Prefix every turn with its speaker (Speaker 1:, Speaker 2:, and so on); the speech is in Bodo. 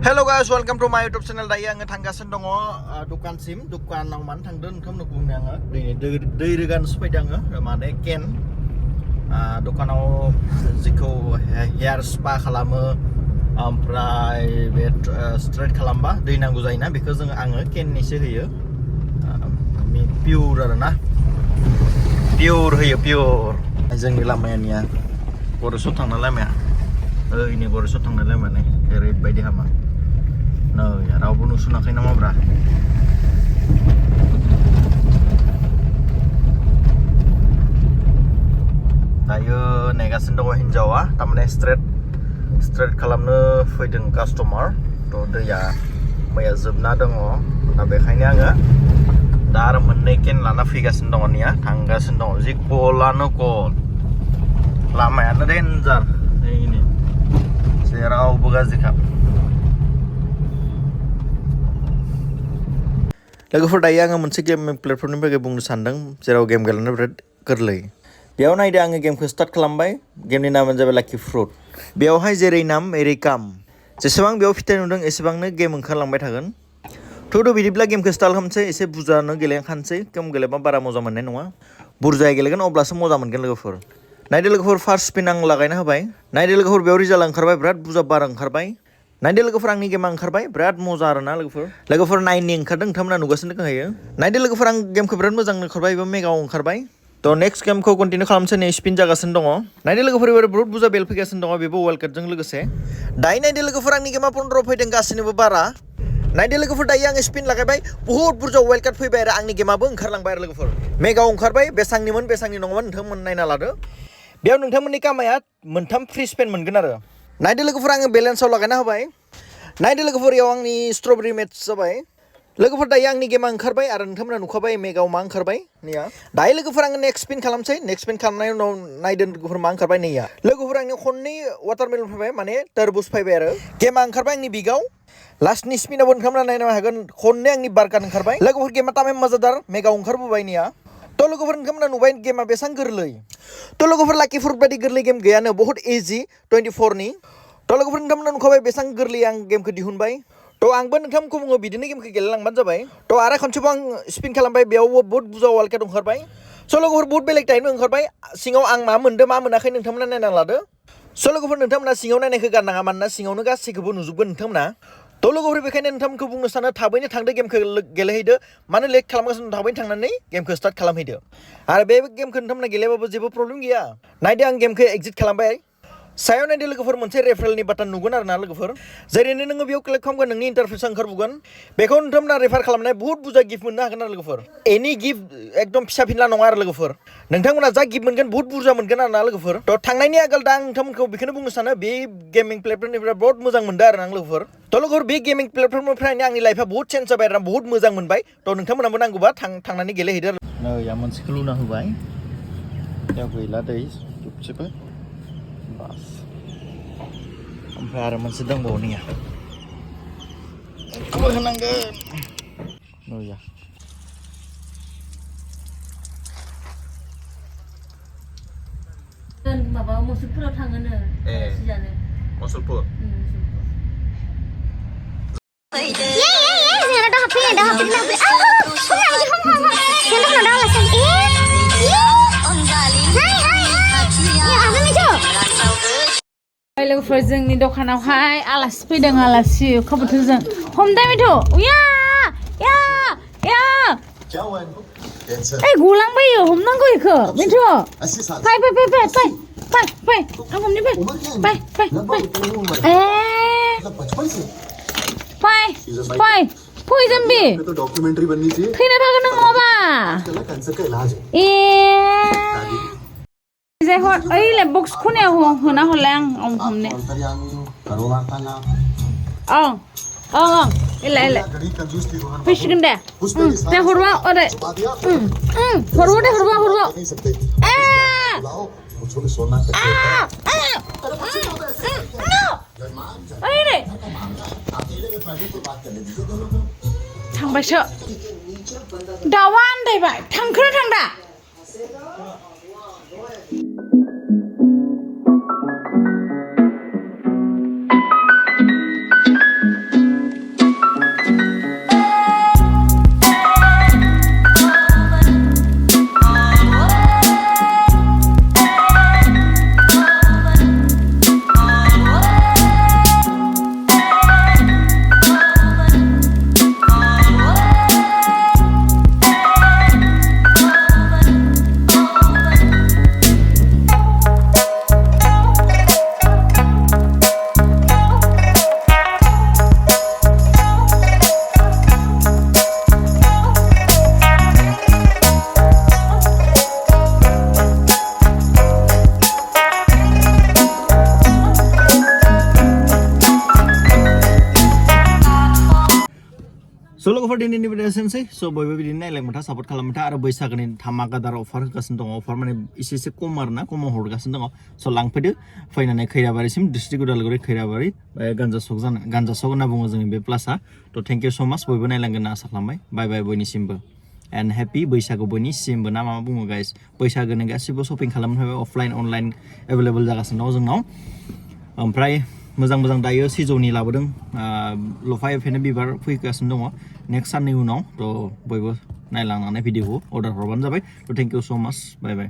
Speaker 1: Hello guys, welcome to my YouTube channel. Dayo ang thanggasin dong dukan sim, dukan nang man thangdon kham nukung nang dei regan sepeda nga mane ken dukanaw jiko hair spa khalamo private straight khalamba dei nanggu jaina because anga ken ni se hoyo mi pure arana pure hoyo pure जोंनि लामाया गरसो थांना लामाया ini गरसो थांना लामा नै ओरैबायदि हामा नै रावबो नुसनाखै नामा ब्रा दायो नेगासिनो दङ हिनजावा थारमाने स्ट्रेट खालामनो फैदों कास्टमार थ' दैया मैया जोबना दङ दा बेखायनो आङो दा आरो मोननै केन लाना फैगासिनो दङ निया थांगासिनो दङ जि कलानो कल लामायानो डेन्जार ini जेरावबो गाज्रिखा लोगोफोर दायो आङो मोनसे गेम प्लेटफर्मनि बागै बुंनो सानदों जेराव गेम गेलेनो बिराद गोरलै बेयाव नायदो आङो गेमखौ स्टार्ट खालामबाय गेमनि नामानो जाबाय लाकि फ्रुट बेयावहाय जेरै नाम एरै काम जेसेबां बेयाव फिथाइ नुदों एसेबांनो गेम ओंखारलांबाय थागोन थुदो बिदिब्ला गेमखौ स्टार्ट खालामसै एसे बुरजानो गेलेखानोसै गेम गेलेबा बारा मजा मोननाय नङा बुरजायै गेलेगोन अब्लासो मजा मोनगोन लोगोफोर नायदो लोगोफोर फार्स्ट स्पिन आं लागायना होबाय नायदो लोगोफोर बेयाव रिजाल्ट ओंखारबाय बिराद बुरजा बार ओंखारबाय नायदो लोगोफोर आंनि गेमा ओंखारबाय बिराद मजा आरोना लोगोफोर 9नि ओंखारदों नोंथांमोना नुगासिनो दंखायो नायदो लोगोफोर आं गेमखौ बिराद मोजां ओंखारबाय एबा मेगाव ओंखारबाय थ' नेक्स्ट गेमखौ कन्टिनिउ खालामसै नै स्पिन जागासिनो दङ नायदो लोगोफोर एबार बहुत बुरजा बेल फैगासिनो दङ बेबो वाइल्ड कार्डजों लोगोसे दायो नायदो लोगोफोर आंनि गेमा 15 फैदों गासिनोबो बारा नायदो लोगोफोर दायो आङो स्पिन लागायबाय बहुत बुरजा वाइल्ड कार्ड फैबाय आरो आंनि गेमाबो ओंखारलांबाय आरो लोगोफोर मेगाव ओंखारबाय बेसांनिमोन बेसांनि नङामोन नोंथांमोन नायना लादो बेयाव नोंथांमोननि कामाया मोनथाम फ्रि स्पिन मोनगोन आरो नायदो लोगोफोर आङो बेलेन्सआव लागायना होबाय नायदो लोगोफोर याव आंनि स्ट्रबेरि मेट्स जाबाय लोगोफोर दायो आंनि गेमा ओंखारबाय आरो नोंथांमोना नुखाबाय मेगाव मा ओंखारबाय नैया दायो लोगोफोर आङो नेक्स्ट स्पिन खालामसै नेक्स्ट स्पिन खालामनायनि उनाव नायदो लोगोफोर मा ओंखारबाय नैया लोगोफोर आंनि खननै वाटारमेलन फैबाय माने तरबुज फैबाय आरो गेमा ओंखारबाय आंनि बिगाव लास्टनि स्पिनावबो नोंथांमोना नायनो हागोन खननै आंनि बारकान ओंखारबाय लोगोफोर गेमा तामाम मजादार मेगाव ओंखारबोबाय नैया थ' लोगोफोर नोंथांमोना नुबाय गेमा बेसां गोरलै थ' लोगोफोर लाकि फ्रुट बायदि गोरलै गेम गैयानो बहुत इजि 24नि थ' लोगोफोर नोंथांमोना नुखाबाय बेसां गोरलै आं गेमखौ दिहुनबाय थ' आंबो नोंथांमोनखौ बुङो बिदिनो गेमखौ गेलेलांबानो जाबाय थ' आरो खनसेबाव आं स्पिन खालामबाय बेयावबो बहुत बुरजा वाइल्ड कार्ड ओंखारबाय स' लोगोफोर बहुत बेलेग टाइपनि ओंखारबाय सिङाव आं मा मोनदों मा मोनाखै नोंथांमोना नायना लादो स' लोगोफोर नोंथांमोना सिङाव नायनायखौ गारनाङा मानोना सिङावनो गासैखौबो नुजोबगोन नोंथांमोना थ' लोगोफोर बेखायनो नोंथांमोनखौ बुंनो सानो थाबैनो थांदो गेमखौ गेलेहैदो मानो लेट खालामगासिनो थाबैनो थांनानै गेमखौ स्टार्ट खालामहैदो आरो बे गेमखौ नोंथांमोना गेलेबाबो जेबो प्रब्लेम गैया नायदो आं गेमखौ एग्जिट खालामबाय सायाव नायदो लोगोफोर मोनसे रेफारेलनि बाटन नुगोन आरो ना लोगोफोर जेरैनो नोङो बेयाव क्लिक खालामगोन नोंनि इन्टारफेसा ओंखारबोगोन बेखौ नोंथांमोना रेफार खालामनाय बहुत बुरजा गिफ्ट मोननो हागोन आरो लोगोफोर एनि गिफ्ट एकदम फिसा फिनला नङा आरो लोगोफोर नोंथांमोना जा गिफ्ट मोनगोन बहुत बुरजा मोनगोन आरो ना लोगोफोर थ' थांनायनि आगोल दा आं नोंथांमोनखौ बेखौनो बुंनो सानो बे गेमिं प्लेटफर्मनिफ्राय बहुत मोजां मोनदों आरो ना लोगोफोर थ' लोगोफोर बे गेमिं प्लेटफर्मनिफ्रायनो आंनि लाइफआ बहुत चेन्ज जाबाय आरो बहुत मोजां मोनबाय थ' नोंथांमोनाबो नांगौबा थांनानै गेलेहैदो आरो नै मोनसेखौ लुना होबाय बेयाव गैला दै जोबजोबो बास ओमफ्राय आरो मोनसे दंबावो नैया बेखौबो होनांगोन नैया
Speaker 2: माबा मुसुलफोराव थाङोनो सिजानो
Speaker 1: मुसुलफोर
Speaker 2: लोगोफोर जोंनि दखानावहाय आलासि फैदों आलासि खबरजों हमदाय मेथ' या या या ए गलांबायो हमनांगौ इखो मेथ' फै फै फै फै फै फै फै आं हमनि फै फै फै फै ए फै फै फै जम्बी
Speaker 3: तो डॉक्यूमेंट्री बननी चाहिए
Speaker 2: थैना थागोन नों नङाबा
Speaker 3: कैंसर का इलाज है
Speaker 2: ए जाय हर ओइले बक्स खनायाव होना हरलाय आं हमने ओं ओं इला इला फैसिगोन दे दे हरबा ओरै हरबा दे हरबा ए ओरै थांबायसो दावा आन्दायबाय थांखोना थांदा
Speaker 1: स' लोगोफोर दिनैनि भिडिअ एसेनोसै स' बयबो बिदिनो नायलांबाय सापर्ट खालामबाय था आरो बैसागोनि धामाकादार अफार होगासिनो दङ अफार माने एसे खम आरो ना खमाव हरगासिनो दङ स' लांफैदो फैनानै खैराबारिसिम डिस्ट्रिक्ट उदालगुरि खैराबारि गान्जासक होनना बुङो जोंनि बे प्लासा थ' थेंक इउ स' माच बयबो नायलांगोन होनना आसा खालामबाय बाय बाय बयनिसिमबो एन्ड हेपि बैसागु बयनिसिमबो ना मा बुङो गाइस बैसागोनि गासिबो शपिं खालामनो थाखाय अफलाइन अनलाइन एभेलेबल जागासिनो दङ जोंनाव ओमफ्राय मोजां दायो सिजौनि लाबोदों लफा एफेनो बिबार फैगासिनो दङ नेक्स्ट साननि उनाव थ' बयबो नायलांनानै भिडिअखौ अर्डार हरबानो जाबाय थ' थेंक इउ स' माच बाय बाय